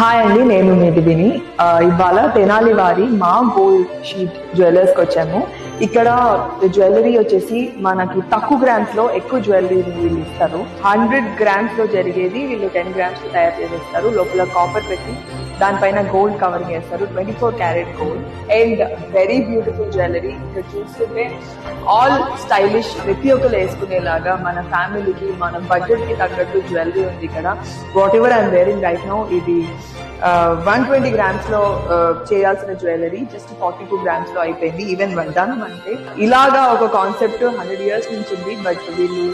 Hi అండి, నేను మేదిని. ఇవాళ తెనాలి వారి మా గోల్డ్ షీట్ జ్యువెలర్స్ కి వచ్చాము. ఇక్కడ జ్యువెలరీ వచ్చేసి మనకి తక్కువ గ్రామ్స్ లో ఎక్కువ జ్యువెలరీ వీళ్ళు ఇస్తారు. 100 grams లో జరిగేది వీళ్ళు 10 grams లో తయారు చేసేస్తారు. లోపల కాపర్ పెట్టి దానిపైన గోల్డ్ కవరింగ్ చేస్తారు. 24 karat gold and very beautiful jewellery. ఇక్కడ చూస్తుంటే ఆల్ స్టైలిష్, ప్రతి ఒక్కరు వేసుకునేలాగా మన ఫ్యామిలీకి, మన బడ్జెట్ కి తగ్గట్టు జ్యువెలరీ ఉంది ఇక్కడ. What ever I'm wearing right now, ఇది 120 grams లో చేయాల్సిన జ్యువెలరీ జస్ట్ 42 grams లో అయిపోయింది. ఈవెన్ వడ్డానం అంటే ఇలాగా ఒక కాన్సెప్ట్ 100 years నుంచి ఉంది. బట్ వీళ్ళు